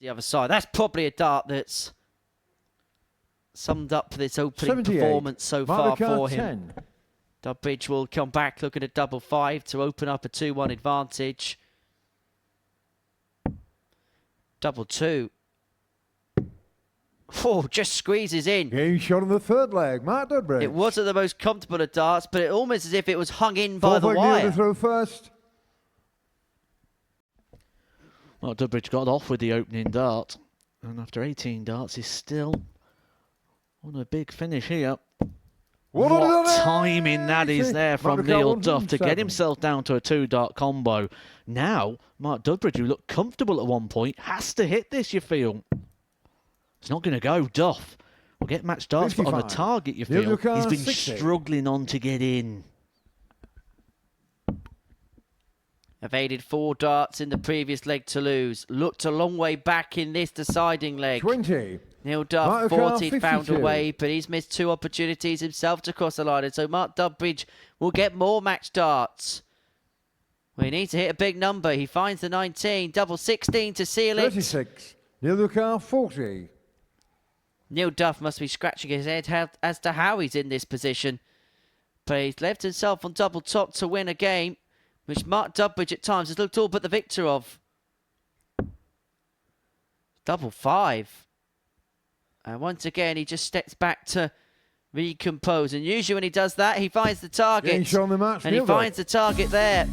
The other side. That's probably a dart that's summed up this opening performance so far for him. 10. Dudbridge will come back looking at double 5 to open up a 2-1 advantage. Double 2. Oh, just squeezes in. Game shot on the third leg, Mark Dudbridge. It wasn't the most comfortable of darts, but it almost as if it was hung in by the wire. To throw first. Well, Dudbridge got off with the opening dart, and after 18 darts, he's still on a big finish here. What timing that is there from Neil Duff to get himself down to a 2-dart combo. Now, Mark Dudbridge, who looked comfortable at one point, has to hit this, you feel. It's not going to go. Duff will get match darts, but on the target, you feel. He's been 60. struggling on to get in. Evaded 4 darts in the previous leg to lose. Looked a long way back in this deciding leg. 20. Neil Duff, 40, found a way, but he's missed 2 opportunities himself to cross the line. And so Mark Dudbridge will get more match darts. Well, he needs to hit a big number. He finds the 19, double 16 to seal it. 36. Neil Duff, 40. Neil Duff must be scratching his head as to how he's in this position. But he's left himself on double top to win a game, which Mark Dudbridge at times has looked all but the victor of. Double 5. And once again, he just steps back to recompose. And usually when he does that, he finds the target. And he finds the target there.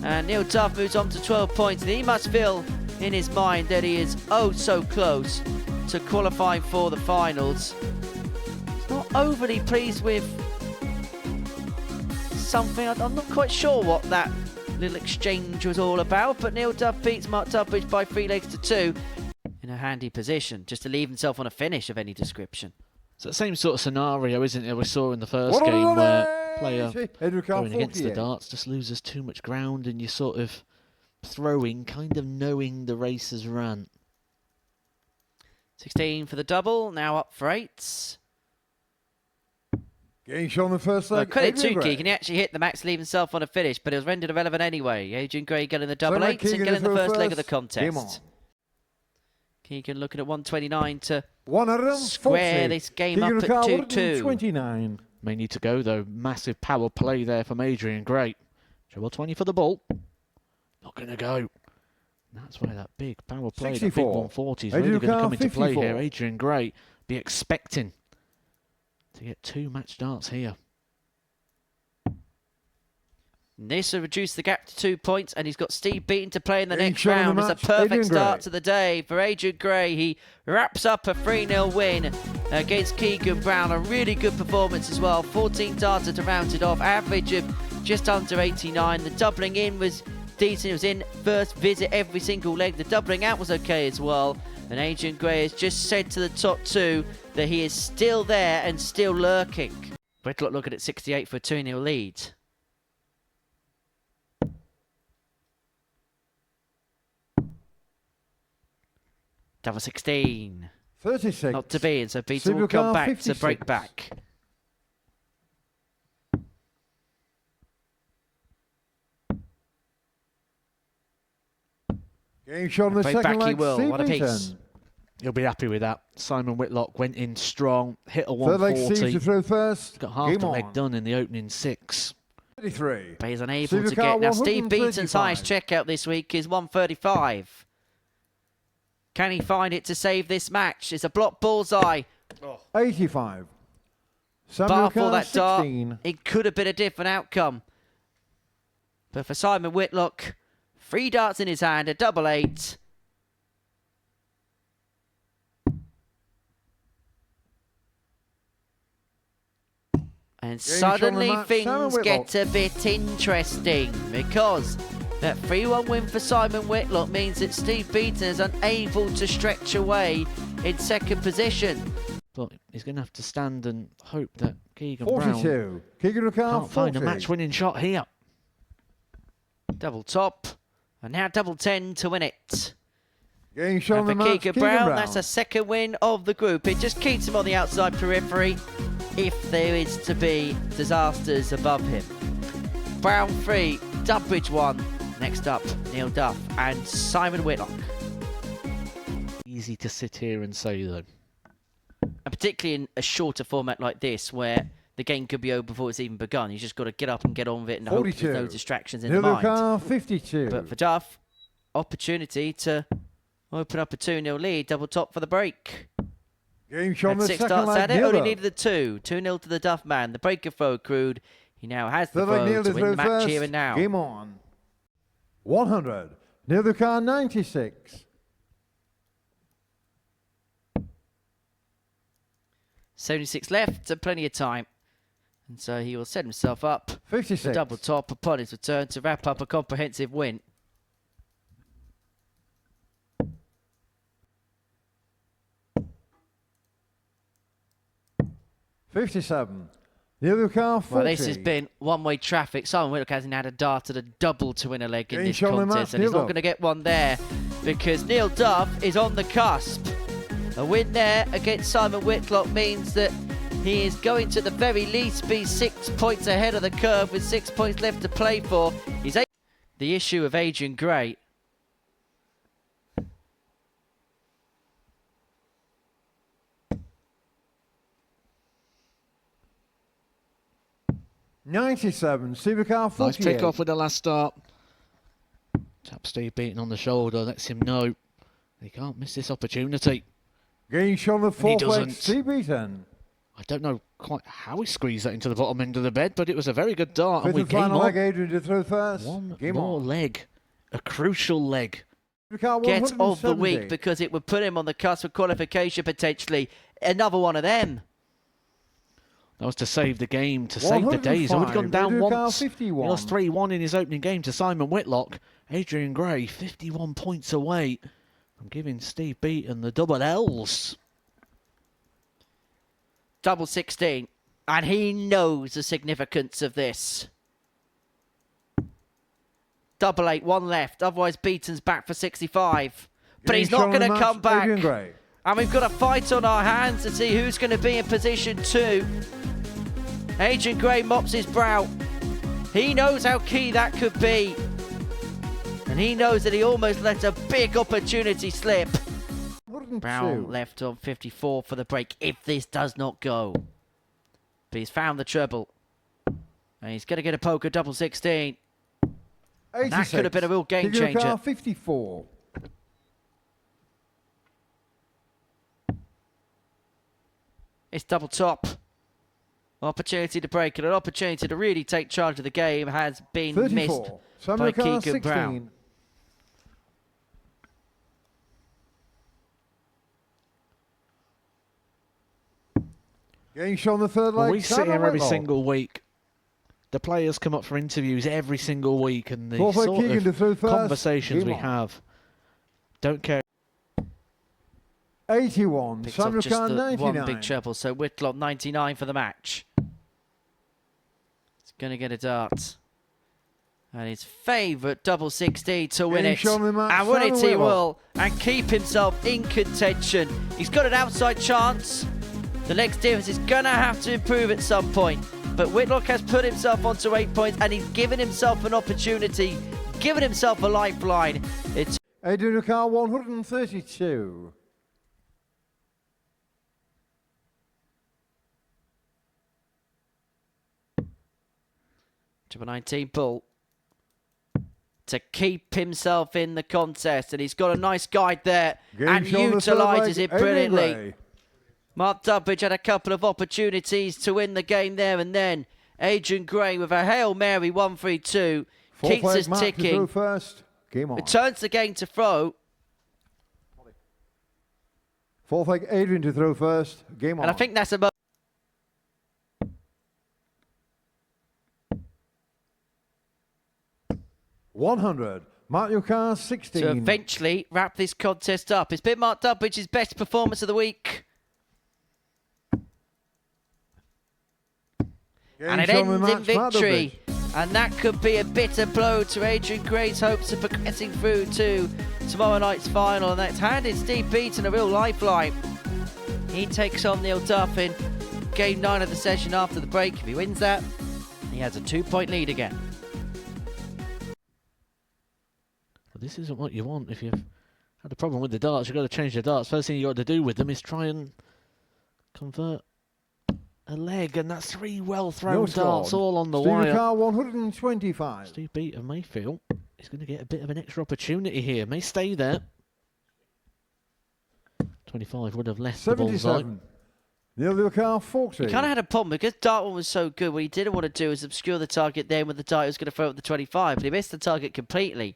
And Neil Duff moves on to 12 points. And he must feel in his mind that he is oh so close to qualifying for the finals. He's not overly pleased with something. I'm not quite sure what that little exchange was all about, but Neil Duff beats Mark Dudbridge by 3 legs to 2 in a handy position, just to leave himself on a finish of any description. It's the same sort of scenario, isn't it, we saw in the first game where player going against the darts just loses too much ground and you're sort of throwing, kind of knowing the race has run. 16 for the double, now up for 8. Game shot on the first leg. Credit to Keegan, he actually hit the max to leave himself on a finish, but it was rendered irrelevant anyway. Adrian Gray getting the double 8 and getting the first leg of the contest. Keegan looking at 129 to square this game up at 2-2. May need to go though. Massive power play there from Adrian Gray. Treble 20 for the ball. Not going to go. That's where that big power play, that big 140 is really going to come into play here. Adrian Gray be expecting to get 2 match darts here. This will reduce the gap to 2 points, and he's got Steve Beaton to play in the next round. It's a perfect start to the day for Adrian Gray. He wraps up a 3-0 win against Keegan Brown. A really good performance as well. 14 darts to round it off, average of just under 89. The doubling in was decent. It was in first visit every single leg. The doubling out was okay as well. And Adrian Gray has just said to the top 2 that he is still there and still lurking. Whitlock looking at 68 for a 2-0 lead. Double 16. 36. Not to be, and so Beaton will come back 56. To break back. Game shot on the second leg. He will. What a piece. He'll be happy with that. Simon Whitlock went in strong, hit a 140. Third leg to throw first. Got half the leg done in the opening 6. 33. But he's unable to get. Now Steve Beaton's highest checkout this week is 135. Can he find it to save this match? It's a block bullseye. 85. Bar for that dart, it could have been a different outcome. But for Simon Whitlock, 3 darts in his hand, a double 8. And suddenly things get a bit interesting, because that 3-1 win for Simon Whitlock means that Steve Beaton is unable to stretch away in second position. But he's going to have to stand and hope that Keegan 42. Brown can't find a match-winning shot here. Double top, and now double 10 to win it. Game shot and for Keegan Brown, that's a second win of the group. It just keeps him on the outside periphery if there is to be disasters above him. Brown 3, Dudbridge 1. Next up, Neil Duff and Simon Whitlock. easy to sit here and say, though. And particularly in a shorter format like this, where the game could be over before it's even begun. You just got to get up and get on with it and hope there's no distractions in the mind. 52. But for Duff, opportunity to open up a 2-0 lead, double top for the break. Game shown Had the 6 second starts leg at it, Neil only Duff. needed the 2. 2-0 to the Duff man. The breaker throw accrued. He now has the Third leg throw Neil to win the match first. here and now. Game on. 100. Neil the car 96. 76 left, so plenty of time. And so he will set himself up 56. for double top upon his return to wrap up a comprehensive win. $57. Neil the car 40. Well, this has been one-way traffic. Simon Whitlock hasn't had a dart at a double to win a leg in Game this shown the contest, match, and he's Neil not Duff. going to get one there because Neil Duff is on the cusp. A win there against Simon Whitlock means that he is going to the very least be 6 points ahead of the curve with 6 points left to play for. He's the issue of Adrian Gray. $97. Supercar 48. Nice pick off with the last start. Tap Steve Beaton on the shoulder, lets him know he can't miss this opportunity. Game shown the He fourth leg doesn't. Steve Beaton. I don't know quite how he squeezed that into the bottom end of the bed, but it was a very good dart. And Fifth we and game final on. leg Adrian to throw first. One Game more on. leg. A crucial leg. Supercar Get of the 170. week because it would put him on the cusp of qualification potentially. Another one of them. That was to save the game, to save the day. He's already gone down 105. once. He 51. lost 3-1 in his opening game to Simon Whitlock. Adrian Gray, 51 points away from giving Steve Beaton the double L's. Double 16. And he knows the significance of this. Double 8, one left. Otherwise, Beaton's back for 65. But he's not going to come back. Adrian Gray. And we've got a fight on our hands to see who's going to be in position 2. Adrian Gray mops his brow. He knows how key that could be. And he knows that he almost let a big opportunity slip. 102. Brown left on 54 for the break if this does not go. But he's found the treble. And he's going to get a poker double 16. And that could have been a real game changer. Car 54. It's double top. Opportunity to break and an opportunity to really take charge of the game has been 34. missed Samuel by car Keegan 16. Brown. Game shown the third Well, leg. we sit Simon here every Whitlock. single week. The players come up for interviews every single week, and the Fourth leg sort Keegan to throw of first. conversations Game we on. have don't care. 81. Picks up Samuel just car the 99. one big treble. So Whitlock 99 for the match. He's going to get a dart. And his favourite double 16 to win Game it. shown the match, And win it Simon he Whitlock. will. And keep himself in contention. He's got an outside chance. The legs difference is going to have to improve at some point. But Whitlock has put himself onto 8 points and he's given himself an opportunity, given himself a lifeline. It's Adrian car 132. Triple 19 pull to keep himself in the contest. And he's got a nice guide there Game and shown the third utilises leg, it Adrian brilliantly. Gray. Mark Dudbridge had a couple of opportunities to win the game there and then. Adrian Gray with a Hail Mary 1-3-2 Fourth keeps leg us Mark to ticking. throw first. Game on. Returns the game to throw. Fourth leg Adrian to throw first. Game on. And I think that's about 100. Mark your car 16. to eventually wrap this contest up. It's been Mark Dudbridge's best performance of the week. And it ends in victory. And that could be a bitter blow to Adrian Gray's hopes of progressing through to tomorrow night's final. And that's handed Steve Beaton a real lifeline. He takes on Neil Duff in game 9 of the session after the break. If he wins that, he has a 2-point lead again. This isn't what you want if you've Had a problem with the darts. You've got to change the darts. First thing you got to do with them is try and convert a leg, and that's 3 well-thrown darts all on the wire. Car 125. Steve Beaton may feel he's going to get a bit of an extra opportunity here. May stay there. 25 would have left the bullseye. 77. Neil car 40. He kind of had a problem because dart one was so good. What he didn't want to do is obscure the target then with the dart he was going to throw at the 25, but he missed the target completely.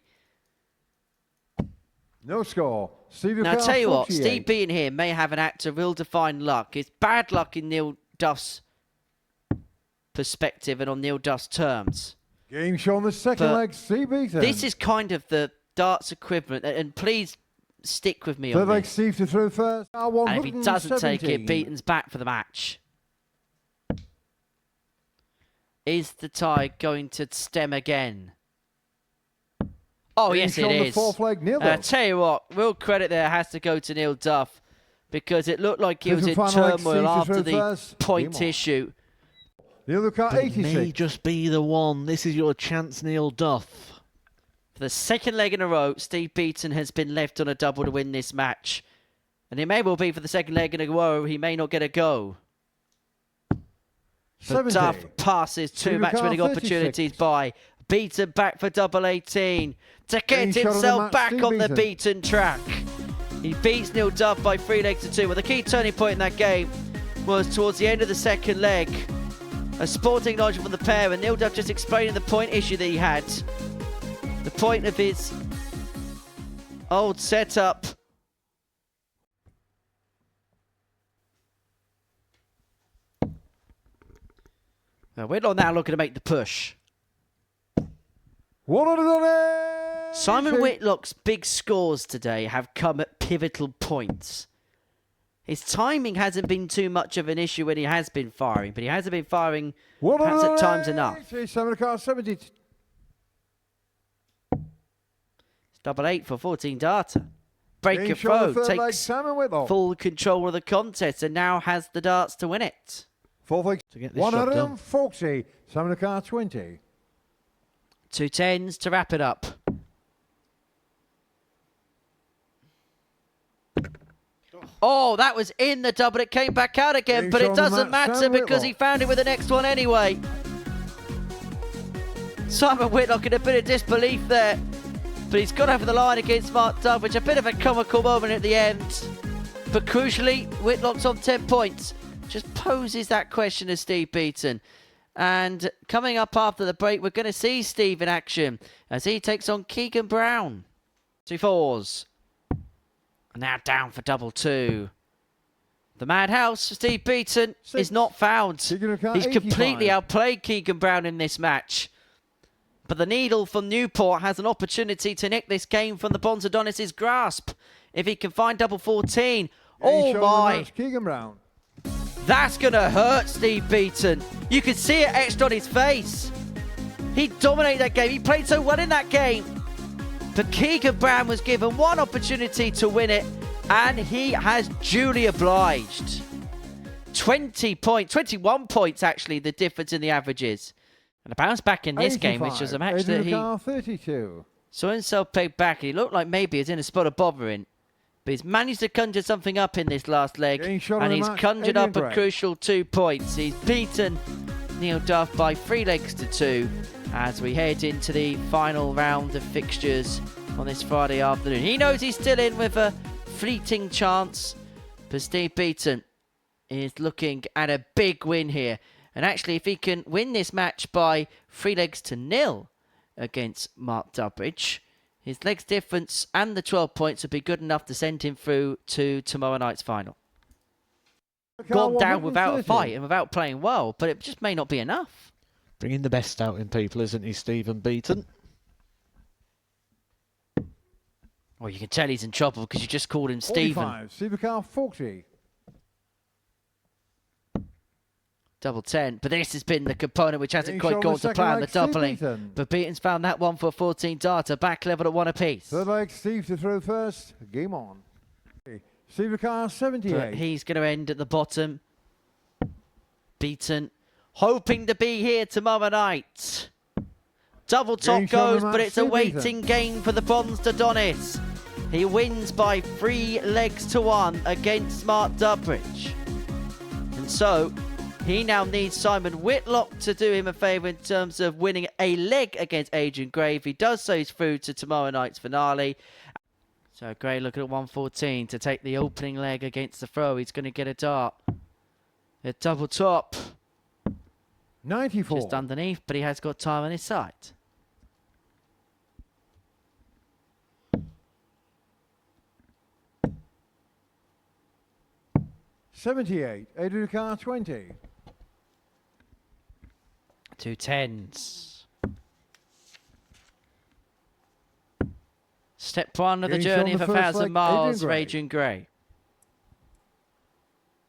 No score. Now, I'll tell you what, Steve Beaton here may have an act of ill-defined luck. It's bad luck in Neil Duff's perspective and on Neil Duff's terms. Game show on the second leg, Steve Beaton. This is kind of the darts equivalent, and please stick with me Third on leg, this. Steve to throw first. And if he doesn't take it, Beaton's back for the match. Is the tie going to stem again? Oh, yes, it is. Tell you what, real credit there has to go to Neil Duff because it looked like he was in turmoil after the point issue. Neil car 86. May just be the one. This is your chance, Neil Duff. For the second leg in a row, Steve Beaton has been left on a double to win this match. And it may well be for the second leg in a row, he may not get a go. But Duff passes 2 match-winning opportunities by. Beaton back for double 18 to get himself back on the Beaton track. He beats Neil Duff by 3 legs to 2. Well, the key turning point in that game was towards the end of the second leg. A sporting acknowledgement from the pair, and Neil Duff just explaining the point issue that he had. The point of his old setup. Now, Whitlock now looking to make the push. Simon Whitlock's big scores today have come at pivotal points. His timing hasn't been too much of an issue when he has been firing, but he hasn't been firing perhaps at times enough. It's double 8 for 14 darter. Breaker throw takes full control of the contest and now has the darts to win it. To get this 140, Simon car 20. 2 10s to wrap it up. Oh, that was in the double. It came back out again, but it doesn't matter because he found it with the next one anyway. Simon Whitlock in a bit of disbelief there, but he's got over the line against Mark Dudbridge. A bit of a comical moment at the end. But crucially, Whitlock's on 10 points. Just poses that question to Steve Beaton. And coming up after the break, we're going to see Steve in action as he takes on Keegan Brown. 2 4s. And now down for double 2. The madhouse for Steve Beaton is not found. He's completely outplayed Keegan Brown in this match. But the Needle from Newport has an opportunity to nick this game from the Bonds Adonis' grasp. If he can find double 14. Oh my. Keegan Brown. That's going to hurt Steve Beaton. You could see it etched on his face. He dominated that game. He played so well in that game. But Keegan Brown was given one opportunity to win it, and he has duly obliged. 20 points, 21 points actually, the difference in the averages. And a bounce back in this game, which was a match that he saw himself pegged back. He looked like maybe he was in a spot of bothering. But he's managed to conjure something up in this last leg, and he's conjured up a crucial 2 points. He's beaten Neil Duff by 3 legs to 2 as we head into the final round of fixtures on this Friday afternoon. He knows he's still in with a fleeting chance, but Steve Beaton is looking at a big win here. And actually, if he can win this match by 3 legs to 0 against Mark Dudbridge, his legs difference and the 12 points would be good enough to send him through to tomorrow night's final. Gone down without a fight and without playing well, but it just may not be enough. Bringing the best out in people, isn't he, Stephen Beaton? Well, you can tell he's in trouble because you just called him Stephen. Supercar 40. Double 10, but this has been the component which hasn't quite gone to plan, the doubling. But Beaton's found that one for 14 darter, back level at 1 apiece. Third leg, Steve to throw first. Game on. Supercar 78. But he's going to end at the bottom. Beaton hoping to be here tomorrow night. Double top goes, but it's a waiting game for the Bonds Adonis. He wins by 3 legs to 1 against Smart Dudbridge. And so, he now needs Simon Whitlock to do him a favour in terms of winning a leg against Adrian Gray. If he does so, he's through to tomorrow night's finale. So Gray looking at 114 to take the opening leg against the throw. He's going to get a dart. A double top. 94. Just underneath, but he has got time on his side. $78. Adrian Car 20. 2 10s. Step 1 of the journey of 1,000 miles for Adrian Gray.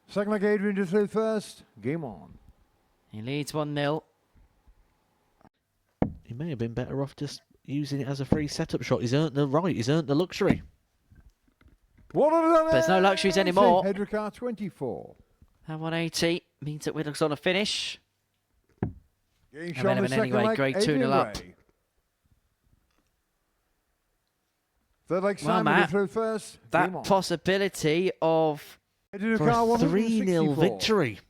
Second leg, Adrian to through first. Game on. He leads 1-0. He may have been better off just using it as a free setup shot. He's earned the right. He's earned the luxury. There's no luxuries anymore. Adrian Car 24. And 180 means that Whitlock's on a finish. Irrelevant anyway, Gray 2-0 up. Third leg, Well, Simon Matt, through first. that possibility of For a 3-0 victory.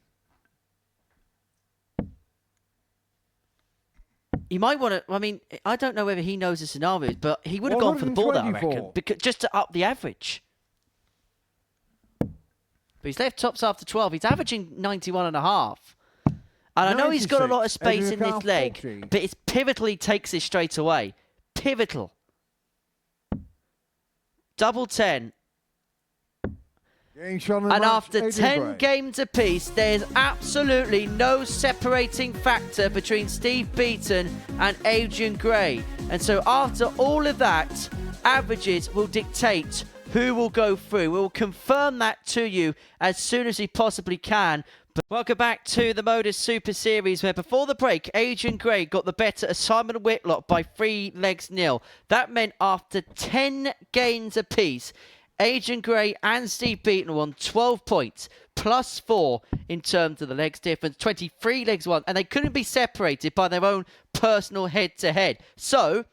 he might want to, I mean, I don't know whether he knows the scenarios, but he would have gone for the ball, I reckon, because, just to up the average. But he's left tops after 12. He's averaging 91.5. And I know he's got a lot of space in this leg, but it's pivotal he takes this straight away. Pivotal. Double 10. And after 10 games apiece, there's absolutely no separating factor between Steve Beaton and Adrian Gray. And so after all of that, averages will dictate who will go through. We'll confirm that to you as soon as we possibly can. But welcome back to the Modus Super Series, where before the break, Adrian Gray got the better of Simon Whitlock by 3 legs 0. That meant after 10 games apiece, Adrian Gray and Steve Beaton won 12 points, plus 4 in terms of the legs difference, 23 legs won, and they couldn't be separated by their own personal head-to-head. So,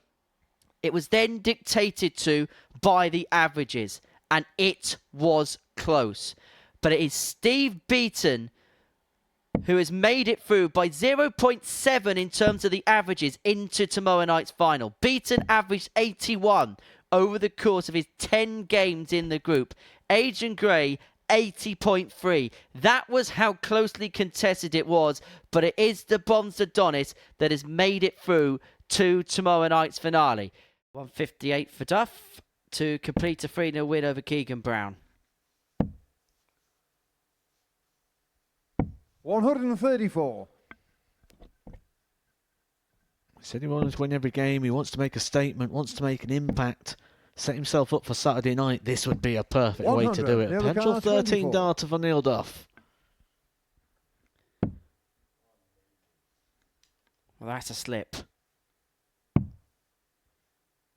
it was then dictated to by the averages, and it was close. But it is Steve Beaton who has made it through by 0.7 in terms of the averages into tomorrow night's final. Beaton averaged 81 over the course of his 10 games in the group. Adrian Gray, 80.3. That was how closely contested it was, but it is the Bronze Adonis that has made it through to tomorrow night's finale. 158 for Duff to complete a 3-0 win over Keegan Brown. 134. He said he wants to win every game. He wants to make a statement, wants to make an impact, set himself up for Saturday night. This would be a perfect way to do it. Potential 13 darter for Neil Duff. Well, that's a slip.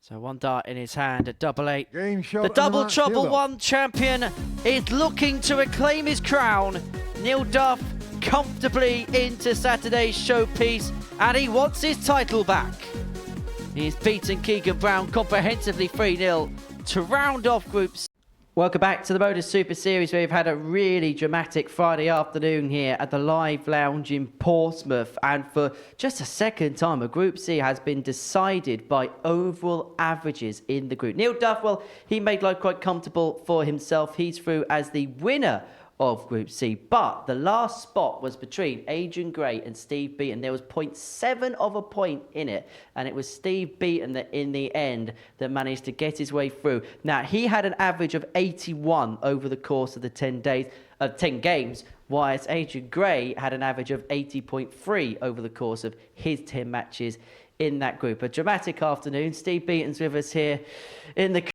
So 1 dart in his hand at double 8. The double trouble 1 champion is looking to reclaim his crown. Neil Duff comfortably into Saturday's showpiece, and he wants his title back. He's beaten Keegan Brown comprehensively 3-0 to round off groups. Welcome back to the Modus Super Series, where we've had a really dramatic Friday afternoon here at the Live Lounge in Portsmouth. And for just a second time, a Group C has been decided by overall averages in the group. Neil Duff, well, he made life quite comfortable for himself. He's through as the winner of Group C, but the last spot was between Adrian Gray and Steve Beaton. There was 0.7 of a point in it, and it was Steve Beaton that in the end that managed to get his way through. Now, he had an average of 81 over the course of the 10 games, whilst Adrian Gray had an average of 80.3 over the course of his 10 matches in that group. A dramatic afternoon. Steve Beaton's with us here in the